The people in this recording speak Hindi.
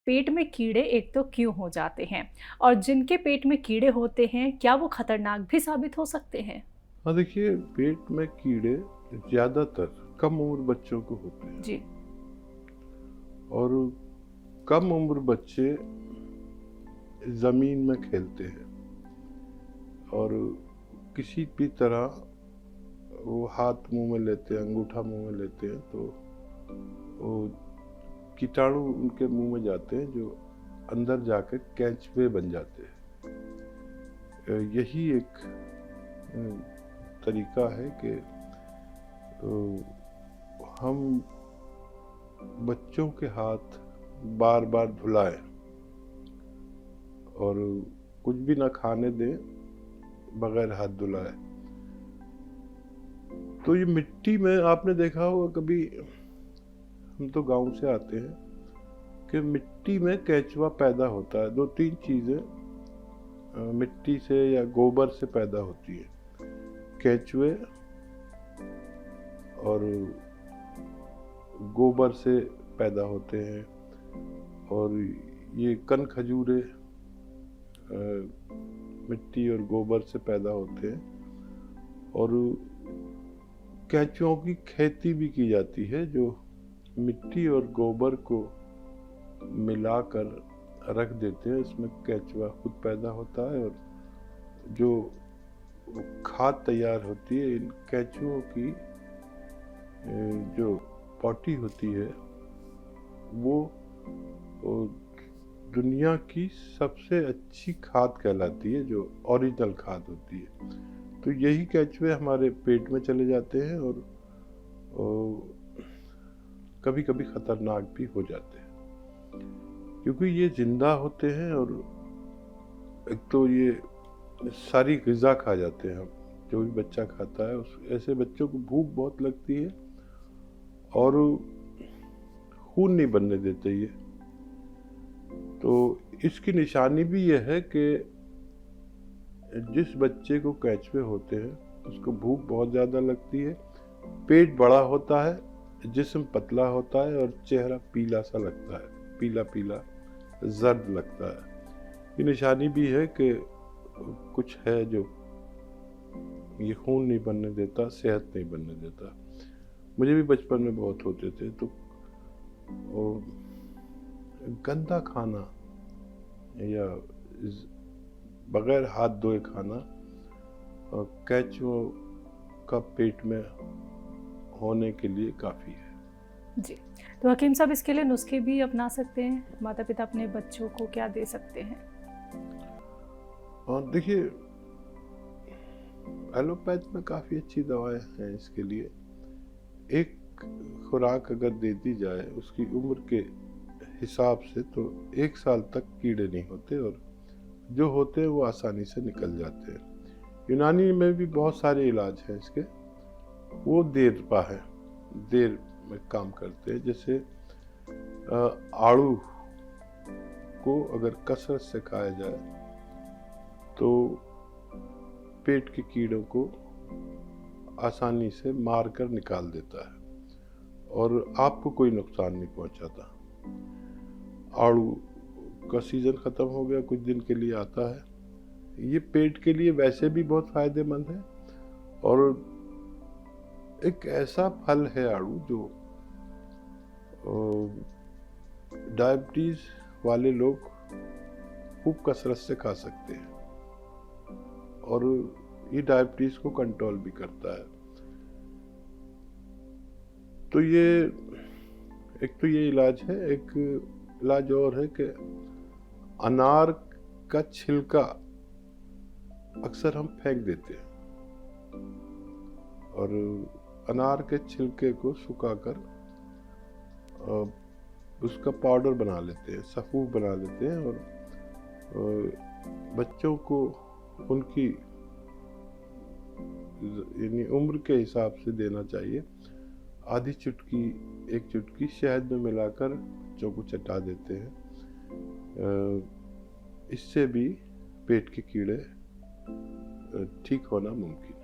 पेट में कीड़े एक तो क्यों हो जाते हैं और जिनके पेट में कीड़े होते हैं क्या वो खतरनाक भी साबित हो सकते हैं? हाँ, देखिए पेट में कीड़े ज़्यादातर कम उम्र बच्चों को होते हैं जी। और कम उम्र बच्चे ज़मीन में खेलते हैं और किसी भी तरह वो हाथ मुंह में लेते हैं, अंगूठा मुंह में लेते हैं तो वो कीटाणु उनके मुंह में जाते हैं जो अंदर जाकर कैंचवे बन जाते हैं। यही एक तरीका है कि हम बच्चों के हाथ बार बार धुलाएं और कुछ भी ना खाने दें बगैर हाथ धुलाए। तो ये मिट्टी में आपने देखा होगा कभी, हम तो गांव से आते हैं, कि मिट्टी में केंचुआ पैदा होता है। दो तीन चीज़ें मिट्टी से या गोबर से पैदा होती है, केंचुए और गोबर से पैदा होते हैं और ये कन खजूरे मिट्टी और गोबर से पैदा होते हैं और केंचुओं की खेती भी की जाती है जो मिट्टी और गोबर को मिलाकर रख देते हैं। इसमें केंचुआ खुद पैदा होता है और जो खाद तैयार होती है इन केंचुओं की जो पॉटी होती है वो दुनिया की सबसे अच्छी खाद कहलाती है, जो ओरिजिनल खाद होती है। तो यही केंचुए हमारे पेट में चले जाते हैं और कभी कभी खतरनाक भी हो जाते हैं क्योंकि ये जिंदा होते हैं और एक तो ये सारी ग़िज़ा खा जाते हैं। हम जो भी बच्चा खाता है उस ऐसे बच्चों को भूख बहुत लगती है और खून नहीं बनने देते ये। तो इसकी निशानी भी यह है कि जिस बच्चे को केंचुए होते हैं उसको भूख बहुत ज़्यादा लगती है, पेट बड़ा होता है, जिस्म पतला होता है और चेहरा पीला सा लगता है, पीला पीला जर्द लगता है। ये निशानी भी है कि कुछ है जो ये खून नहीं बनने देता, सेहत नहीं बनने देता। मुझे भी बचपन में बहुत होते थे। तो गंदा खाना या बगैर हाथ धोए खाना और केंचुओं का पेट में होने के लिए काफ़ी है। जी। तो हकीम साहब इसके लिए नुस्खे भी अपना सकते हैं? माता पिता अपने बच्चों को क्या दे सकते हैं? और देखिए एलोपैथ में काफ़ी अच्छी दवाएं हैं इसके लिए। एक खुराक अगर दे दी जाए उसकी उम्र के हिसाब से तो 1 साल तक कीड़े नहीं होते और जो होते हैं वो आसानी से निकल जाते हैं। यूनानी में भी बहुत सारे इलाज हैं इसके, वो देर में काम करते हैं। जैसे आड़ू को अगर कसरत से खाया जाए तो पेट के कीड़ों को आसानी से मार कर निकाल देता है और आपको कोई नुकसान नहीं पहुंचाता। आड़ू का सीज़न ख़त्म हो गया, कुछ दिन के लिए आता है। ये पेट के लिए वैसे भी बहुत फ़ायदेमंद है और एक ऐसा फल है आड़ू जो डायबिटीज़ वाले लोग खूब कसरत से खा सकते हैं और ये डायबिटीज़ को कंट्रोल भी करता है। तो ये इलाज है। एक इलाज और है कि अनार का छिलका अक्सर हम फेंक देते हैं और अनार के छिलके को सुखाकर उसका पाउडर बना लेते हैं, सफ़ूफ बना लेते हैं और बच्चों को उनकी यानी उम्र के हिसाब से देना चाहिए। आधी चुटकी, 1 चुटकी शहद में मिलाकर बच्चों को चटा देते हैं। इससे भी पेट के कीड़े ठीक होना मुमकिन है।